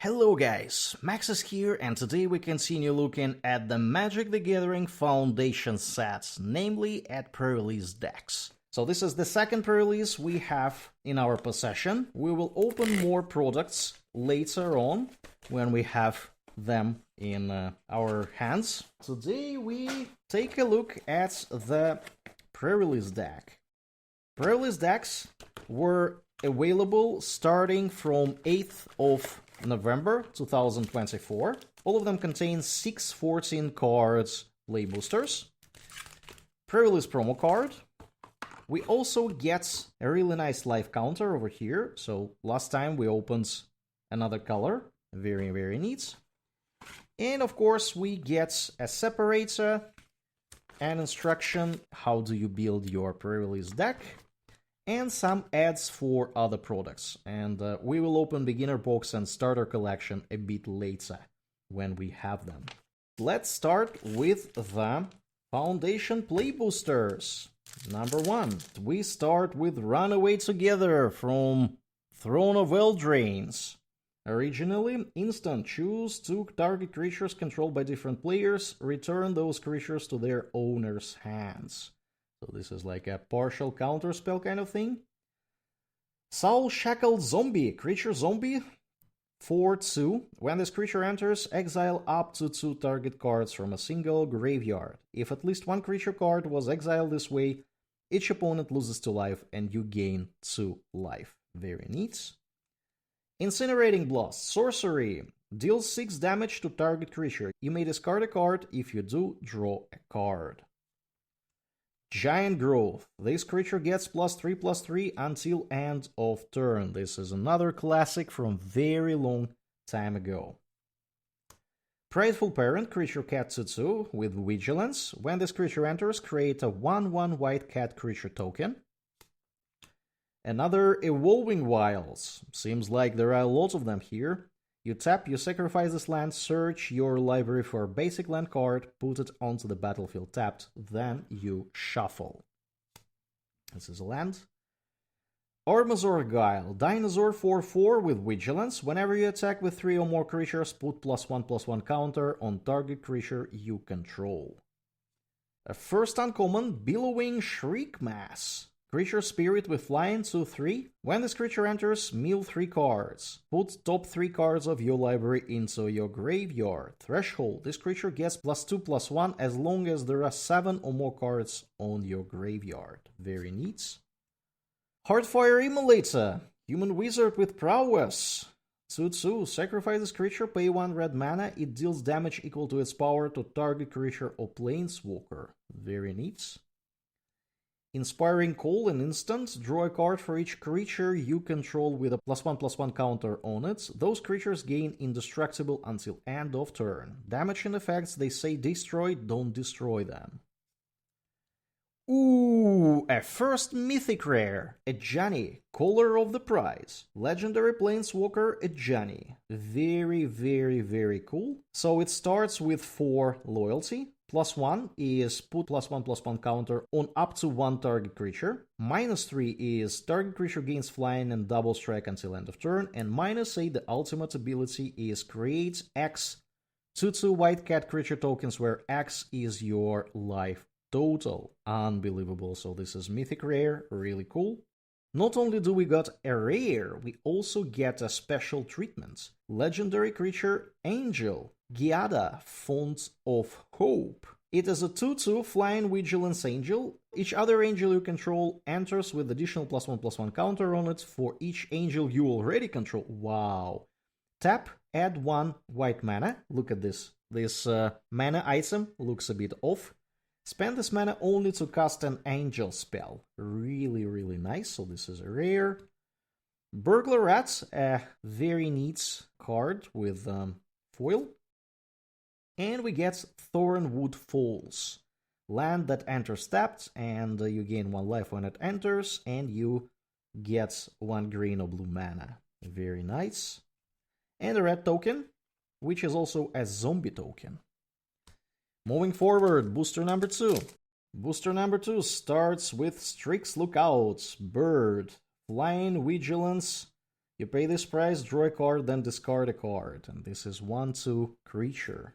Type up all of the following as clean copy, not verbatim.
Hello guys, Max is here and today we continue looking at the Magic the Gathering Foundation sets, namely at pre-release decks. So this is the second pre-release we have in our possession. We will open more products later on when we have them in our hands. Today we take a look at the pre-release deck. Pre-release decks were available starting from 8th of November 2024. All of them contain 614 cards play boosters. Pre-release promo card. We also get a really nice life counter over here. So last time we opened another color. Very, very neat. And of course we get a separator, an instruction how do you build your pre-release deck, and some ads for other products. And we will open beginner box and starter collection a bit later when we have them. Let's start with the Foundation Play Boosters. Number 1, we start with Runaway Together from Throne of Eldraines. Originally, instant, choose 2 target creatures controlled by different players, return those creatures to their owner's hands. So this is like a partial counter spell kind of thing. Soul Shackled Zombie, creature zombie, 4/2. When this creature enters, exile up to 2 target cards from a single graveyard. If at least one creature card was exiled this way, each opponent loses 2 life and you gain 2 life. Very neat. Incinerating Blast, sorcery, deals 6 damage to target creature. You may discard a card. If you do, draw a card. Giant Growth. This creature gets +3/+3 until end of turn. This is another classic from very long time ago. Prideful Parent, creature cat 2/2 with Vigilance. When this creature enters, create a 1/1 white cat creature token. Another Evolving Wilds. Seems like there are a lot of them here. You tap, you sacrifice this land, search your library for a basic land card, put it onto the battlefield tapped, then you shuffle. This is a land. Ormazor Guile, Dinosaur 4/4 with Vigilance. Whenever you attack with 3 or more creatures, put +1/+1 counter on target creature you control. A first uncommon, Billowing Shriekmass. Creature Spirit with Flying 2/3. When this creature enters, mill 3 cards. Put top 3 cards of your library into your graveyard. Threshold. This creature gets +2/+1 as long as there are 7 or more cards on your graveyard. Very neat. Heartfire Immolator. Human Wizard with Prowess. 2/2. Sacrifice this creature, pay 1 red mana. It deals damage equal to its power to target creature or planeswalker. Very neat. Inspiring Call, an instant. Draw a card for each creature you control with a +1/+1 counter on it. Those creatures gain indestructible until end of turn. Damage and effects, they say destroy, don't destroy them. Ooh, a first mythic rare, a Ejani, Caller of the Prize. Legendary Planeswalker, a Ejani. Very, very, very cool. So it starts with 4 loyalty. +1 is put +1/+1 counter on up to 1 target creature. -3 is target creature gains flying and double strike until end of turn. And -8, the ultimate ability is create X 2/2 white cat creature tokens where X is your life total. Unbelievable. So this is mythic rare, really cool. Not only do we got a rare, we also get a special treatment. Legendary creature Angel, Giada, Font of Hope. It is a 2/2 flying Vigilance Angel. Each other angel you control enters with additional +1/+1 counter on it for each angel you already control. Wow. Tap, add 1 white mana. Look at this. This mana item looks a bit off. Spend this mana only to cast an angel spell. Really, really nice. So this is a rare. Burglar Rats, a very neat card with foil. And we get Thornwood Falls. Land that enters tapped, and you gain 1 life when it enters, and you get 1 green or blue mana. Very nice. And a red token, which is also a zombie token. Moving forward, booster number 2. Booster number 2 starts with Strix Lookout, Bird, Flying Vigilance. You pay this price, draw a card, then discard a card. And this is 1/2 creature.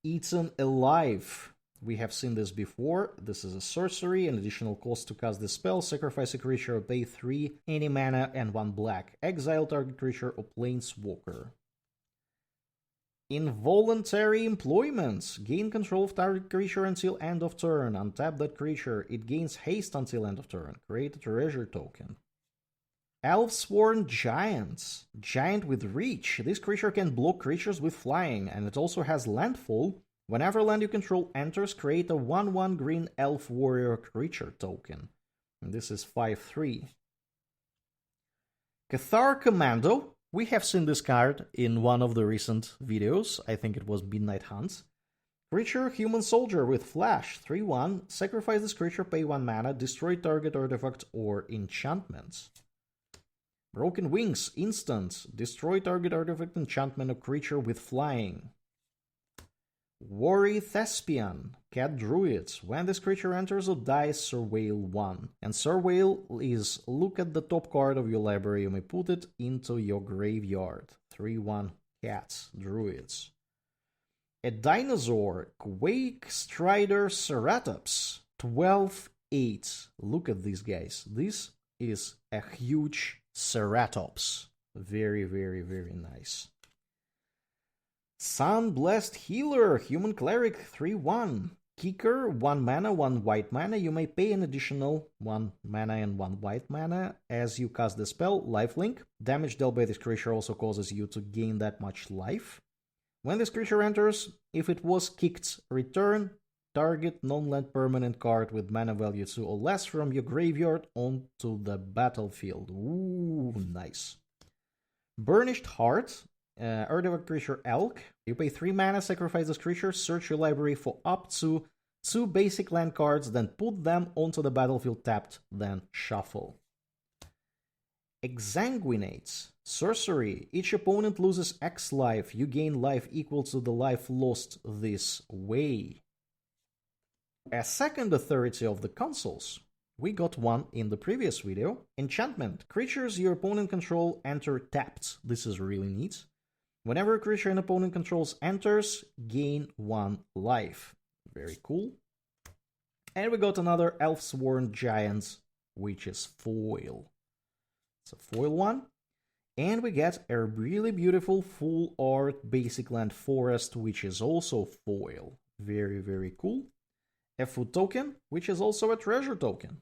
Eaten Alive. We have seen this before. This is a sorcery, an additional cost to cast this spell. Sacrifice a creature or pay 3 any mana and 1 black. Exile target creature or planeswalker. Involuntary Employments. Gain control of target creature until end of turn. Untap that creature. It gains haste until end of turn. Create a treasure token. Elfsworn Giants. Giant with reach. This creature can block creatures with flying, and it also has landfall. Whenever land you control enters, create a 1/1 green elf warrior creature token. And this is 5/3. Cathar Commando. We have seen this card in one of the recent videos. I think it was Midnight Hunt. Creature, human soldier with flash. 3/1. Sacrifice this creature, pay 1 mana, destroy target artifact or enchantment. Broken Wings. Instant. Destroy target artifact, enchantment, or creature with flying. Worry Thespian, Cat Druid. When this creature enters or dies, Surveil 1. And Surveil is look at the top card of your library. You may put it into your graveyard. 3/1 Cats, Druids. A Dinosaur, Quake Strider Ceratops. 12/8. Look at these guys. This is a huge Ceratops. Very, very, very nice. Sunblessed Healer, Human Cleric, 3/1. Kicker, 1 mana, 1 white mana. You may pay an additional 1 mana and 1 white mana as you cast the spell. Lifelink. Damage dealt by this creature also causes you to gain that much life. When this creature enters, if it was kicked, return target non-land permanent card with mana value 2 or less from your graveyard onto the battlefield. Ooh, nice. Burnished Heart. Artifact creature Elk. You pay 3 mana, sacrifice this creature, search your library for up to 2 basic land cards, then put them onto the battlefield tapped, then shuffle. Exsanguinate. Sorcery. Each opponent loses X life. You gain life equal to the life lost this way. A second authority of the consoles. We got one in the previous video. Enchantment. Creatures your opponent control enter tapped. This is really neat. Whenever a creature an opponent controls enters, gain 1 life. Very cool. And we got another Elfsworn Giants, which is foil. It's a foil one. And we get a really beautiful full art basic land forest, which is also foil. Very, very cool. A food token, which is also a treasure token.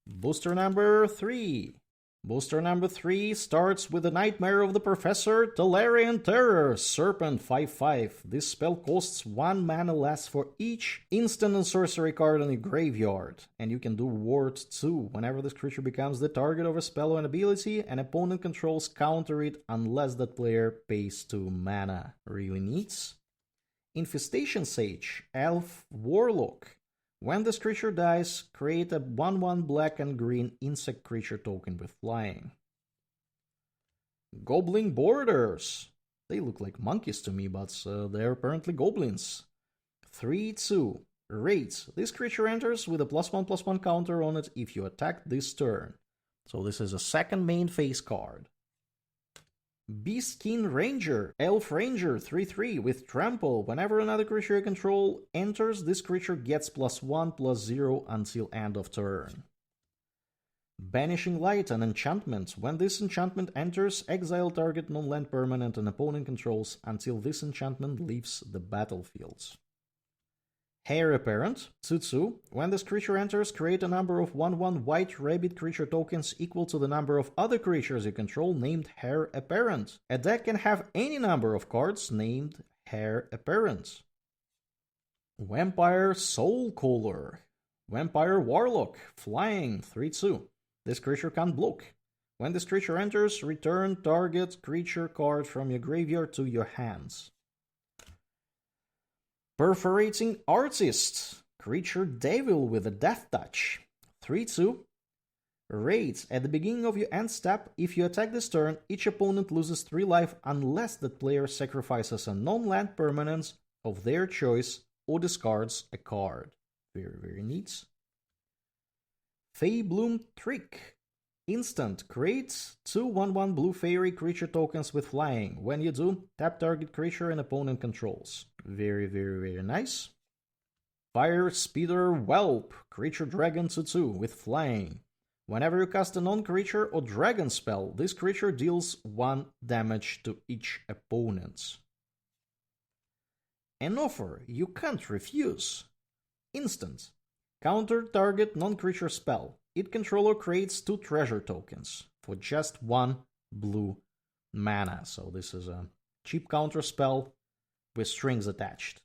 Booster number 3. Booster number 3 starts with the Nightmare of the Professor, Tolarian Terror, Serpent 5/5. This spell costs 1 mana less for each instant and sorcery card in your graveyard. And you can do Ward 2. Whenever this creature becomes the target of a spell or an ability, an opponent controls counter it unless that player pays 2 mana. Really neat. Infestation Sage, Elf Warlock. When this creature dies, create a 1/1 black and green insect creature token with flying. Goblin Borders. They look like monkeys to me, but they're apparently goblins. 3/2. Rate. This creature enters with a +1/+1 counter on it if you attack this turn. So this is a second main phase card. Beastskin Ranger, Elf Ranger, 3/3 with Trample. Whenever another creature you control enters, this creature gets +1/+0 until end of turn. Banishing Light, an enchantment. When this enchantment enters, exile target non-land permanent an opponent controls until this enchantment leaves the battlefield. Heir Apparent, 2/2. When this creature enters, create a number of 1/1 white rabbit creature tokens equal to the number of other creatures you control named Heir Apparent. A deck can have any number of cards named Heir Apparent. Vampire Soulcaller. Vampire Warlock, flying, 3/2. This creature can't block. When this creature enters, return target creature card from your graveyard to your hands. Perforating Artist, creature devil with a death touch, 3/2. Rate. At the beginning of your end step, if you attack this turn, each opponent loses 3 life unless that player sacrifices a non-land permanent of their choice or discards a card. Very, very neat. Feybloom Trick. Instant, create 2/1/1 blue fairy creature tokens with flying. When you do, tap target creature and opponent controls. Very, very, very nice. Fire Speeder Whelp, creature dragon 2/2 with flying. Whenever you cast a non-creature or dragon spell, this creature deals 1 damage to each opponent. An offer you can't refuse. Instant. Counter target non-creature spell. Its controller creates 2 treasure tokens for just 1 blue mana. So this is a cheap counter spell with strings attached.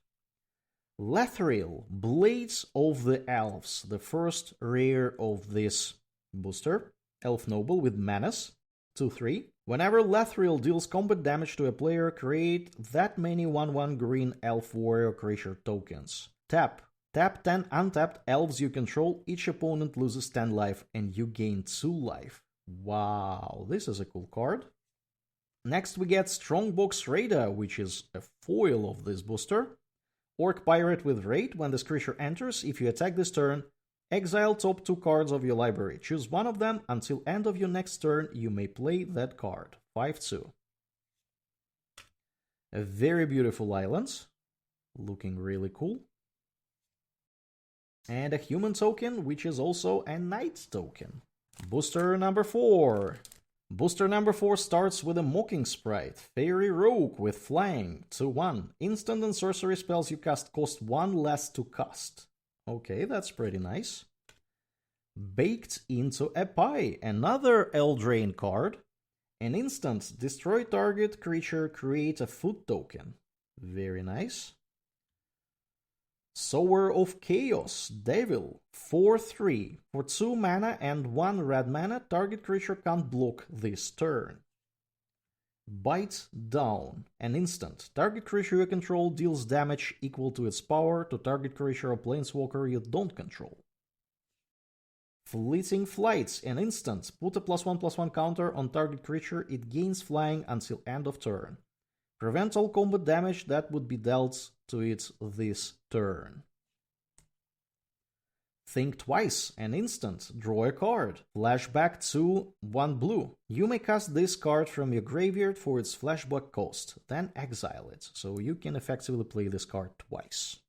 Lethril, Blades of the Elves, the first rare of this booster. Elf Noble with Menace, 2/3. Whenever Lethril deals combat damage to a player, create that many 1/1 green Elf Warrior creature tokens. Tap 10 untapped elves you control, each opponent loses 10 life and you gain 2 life. Wow, this is a cool card. Next we get Strongbox Raider, which is a foil of this booster. Orc Pirate with Raid. When this creature enters, if you attack this turn, exile top 2 cards of your library. Choose one of them. Until end of your next turn, you may play that card. 5/2. A very beautiful island. Looking really cool. And a human token, which is also a knight token. Booster number 4. Booster number 4 starts with a Mocking Sprite, Fairy Rogue with Flying, 2/1. Instant and sorcery spells you cast cost 1 less to cast. Okay, that's pretty nice. Baked into a Pie, another Eldraine card. An instant, destroy target creature, create a food token. Very nice. Sower of Chaos, Devil, 4/3. For 2 mana and 1 red mana, target creature can't block this turn. Bite Down, an instant. Target creature you control deals damage equal to its power to target creature or planeswalker you don't control. Fleeting Flight, an instant. Put a +1/+1 counter on target creature, it gains flying until end of turn. Prevent all combat damage that would be dealt to it this turn. Think Twice, an instant. Draw a card. Flashback to 1 blue. You may cast this card from your graveyard for its flashback cost, then exile it, so you can effectively play this card twice.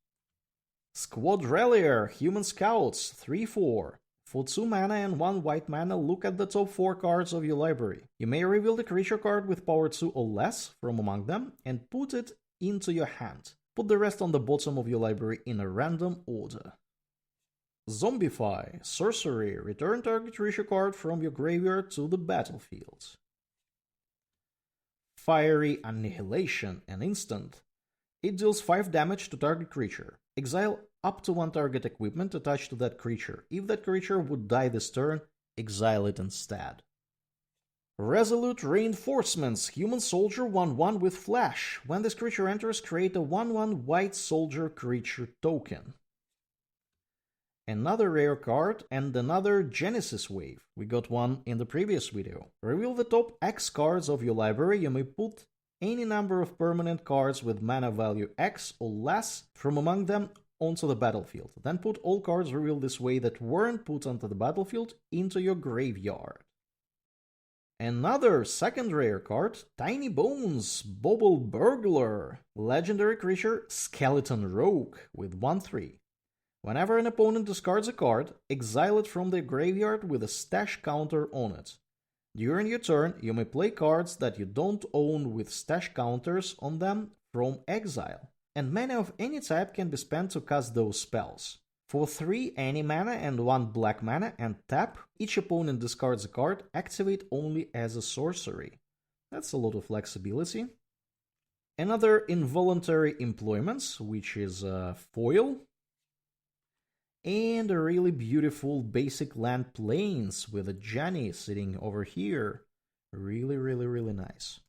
Squadrellier, Human Scouts, 3/4. For 2 mana and 1 white mana, look at the top 4 cards of your library. You may reveal the creature card with power 2 or less from among them and put it into your hand. Put the rest on the bottom of your library in a random order. Zombify, Sorcery, return target creature card from your graveyard to the battlefield. Fiery Annihilation, an instant. It deals 5 damage to target creature. Exile up to 1 target equipment attached to that creature. If that creature would die this turn, exile it instead. Resolute Reinforcements, Human Soldier 1/1 with Flash. When this creature enters, create a 1/1 white soldier creature token. Another rare card and another Genesis Wave. We got one in the previous video. Reveal the top X cards of your library. You may put any number of permanent cards with mana value X or less from among them onto the battlefield. Then put all cards revealed this way that weren't put onto the battlefield into your graveyard. Another second rare card, Tiny Bones, Bobble Burglar, legendary creature, Skeleton Rogue with 1/3. Whenever an opponent discards a card, exile it from their graveyard with a stash counter on it. During your turn, you may play cards that you don't own with stash counters on them from exile, and mana of any type can be spent to cast those spells. For 3 any mana and 1 black mana and tap, each opponent discards a card, activate only as a sorcery. That's a lot of flexibility. Another Involuntary Employments, which is a foil. And a really beautiful basic land Plains with a Jenny sitting over here. Really, really, really nice.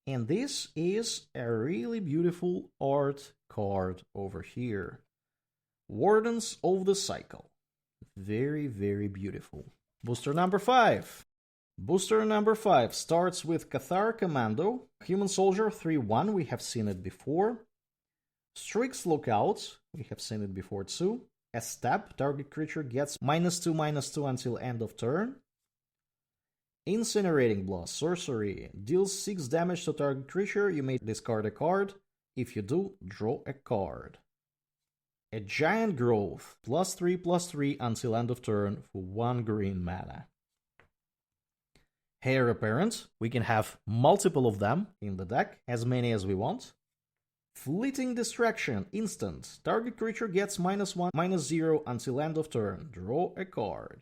And this is a really beautiful art card over here. Wardens of the Cycle. Very, very beautiful. Booster number 5. Booster number 5 starts with Cathar Commando, Human Soldier 3/1, we have seen it before. Strix Lookout, we have seen it before too. A stab, target creature gets -2/-2 until end of turn. Incinerating Blast, sorcery. Deals 6 damage to target creature. You may discard a card. If you do, draw a card. A Giant Growth, +3/+3 until end of turn for 1 green mana. Heir Apparent, we can have multiple of them in the deck, as many as we want. Fleeting Distraction, instant. Target creature gets -1/-0 until end of turn. Draw a card.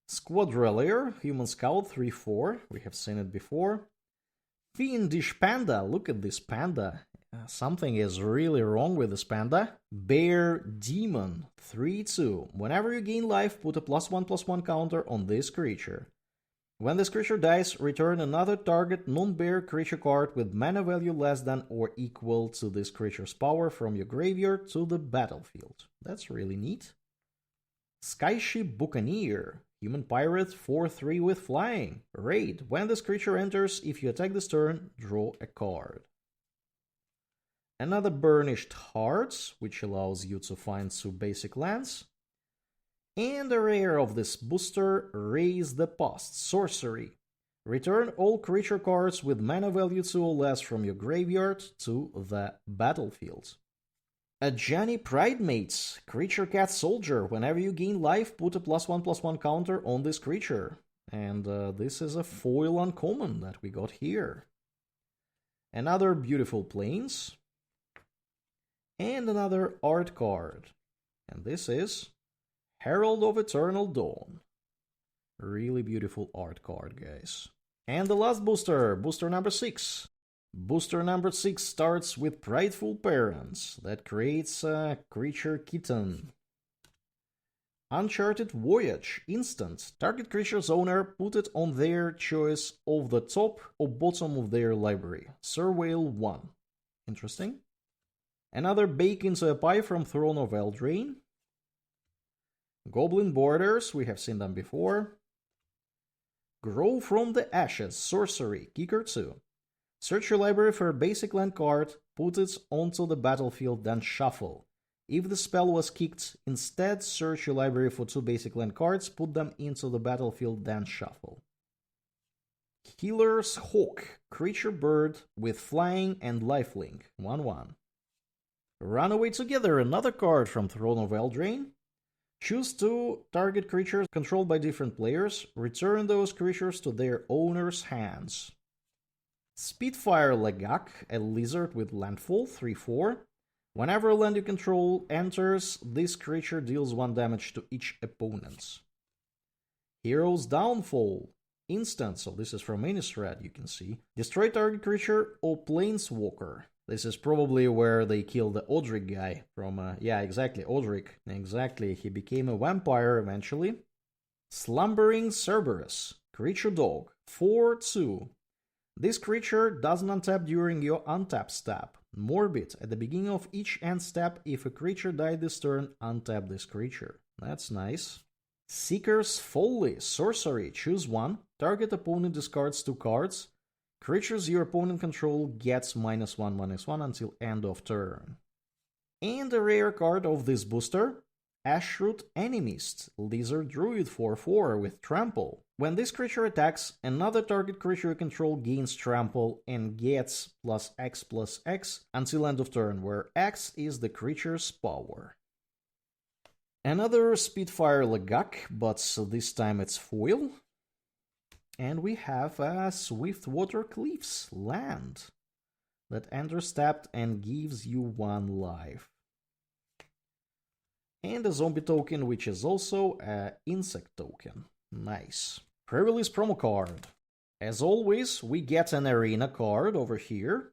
Squadrelier, Human Scout, 3/4. We have seen it before. Fiendish Panda, look at this panda. Something is really wrong with this panda. Bear Demon, 3/2. Whenever you gain life, put a +1/+1 counter on this creature. When this creature dies, return another target non-bear creature card with mana value less than or equal to this creature's power from your graveyard to the battlefield. That's really neat. Skyship Buccaneer, Human Pirate, 4/3 with flying. Raid. When this creature enters, if you attack this turn, draw a card. Another Burnished Hearts, which allows you to find 2 basic lands. And a rare of this booster, Raise the Past, sorcery. Return all creature cards with mana value 2 or less from your graveyard to the battlefield. Ajani Pridemates, Creature Cat Soldier. Whenever you gain life, put a +1/+1 counter on this creature. And this is a foil uncommon that we got here. Another Beautiful Plains. And another art card. And this is Herald of Eternal Dawn. Really beautiful art card, guys. And the last booster, booster number 6. Booster number 6 starts with Prideful Parents. That creates a creature kitten. Uncharted Voyage, instant. Target creature's owner put it on their choice of the top or bottom of their library. Surveil 1. Interesting. Another Bake into a Pie from Throne of Eldraine. Goblin Borders, we have seen them before. Grow from the Ashes, sorcery, Kicker 2. Search your library for a basic land card, put it onto the battlefield, then shuffle. If the spell was kicked, instead search your library for 2 basic land cards, put them into the battlefield, then shuffle. Healer's Hawk, creature bird with flying and lifelink, 1/1. Runaway Together, another card from Throne of Eldraine. Choose 2 target creatures controlled by different players. Return those creatures to their owner's hands. Spitfire Lagak, a lizard with landfall, 3/4. Whenever a land you control enters, this creature deals 1 damage to each opponent. Hero's Downfall, instant, so this is from Innistrad, you can see. Destroy target creature or planeswalker. This is probably where they killed the Odric guy from, yeah, exactly, Odric. Exactly, he became a vampire eventually. Slumbering Cerberus, creature dog, 4/2. This creature doesn't untap during your untap step. Morbid, at the beginning of each end step, if a creature died this turn, untap this creature. That's nice. Seeker's Folly, sorcery, choose 1. Target opponent discards 2 cards. Creatures your opponent control gets -1/-1 until end of turn. And a rare card of this booster, Ashroot Animist, Lizard Druid 4/4 with Trample. When this creature attacks, another target creature you control gains Trample and gets +X/+X until end of turn, where X is the creature's power. Another Spitfire Lagak, but this time it's foil. And we have a Swiftwater Cliffs land that enters tapped and gives you 1 life. And a zombie token, which is also an insect token. Nice. Pre-release promo card. As always, we get an arena card over here.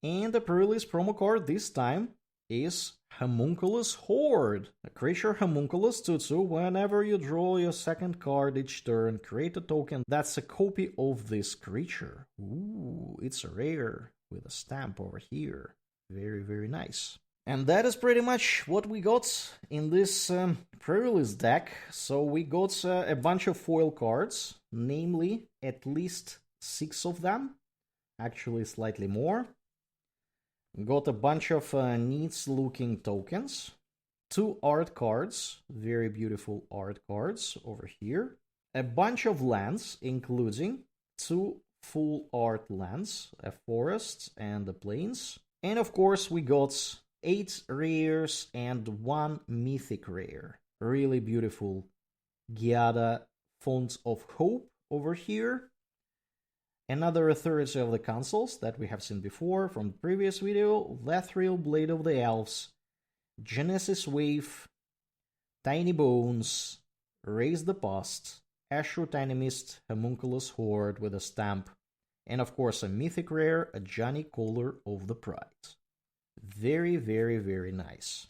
And the pre-release promo card this time is Homunculus Horde. A creature Homunculus 2/2. Whenever you draw your 2nd card each turn, create a token that's a copy of this creature. Ooh, it's rare with a stamp over here. Very, very nice. And that is pretty much what we got in this pre-release deck. So we got a bunch of foil cards, namely at least 6 of them. Actually, slightly more. Got a bunch of neat-looking tokens. 2 art cards, very beautiful art cards over here. a bunch of lands, including 2 full art lands, a forest and the plains. And of course, we got 8 rares and 1 mythic rare. Really beautiful Giada Font of Hope over here. Another authority of the consoles that we have seen before from the previous video, Lathril Blade of the Elves, Genesis Wave, Tiny Bones, Raise the Past, Ashur Tiny Mist, Homunculus Horde with a stamp, and of course a mythic rare, a Johnny Caller of the Pride. Very, very, very nice.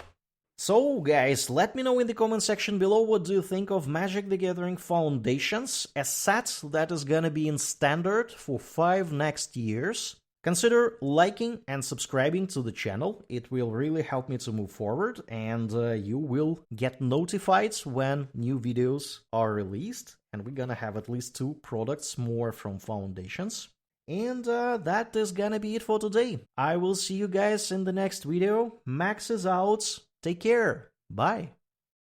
So guys, let me know in the comment section below what do you think of Magic the Gathering Foundations, a set that is gonna be in standard for 5 next years. Consider liking and subscribing to the channel, it will really help me to move forward, and you will get notified when new videos are released, and we're gonna have at least 2 products more from Foundations. And that is gonna be it for today. I will see you guys in the next video. Max is out. Take care. Bye.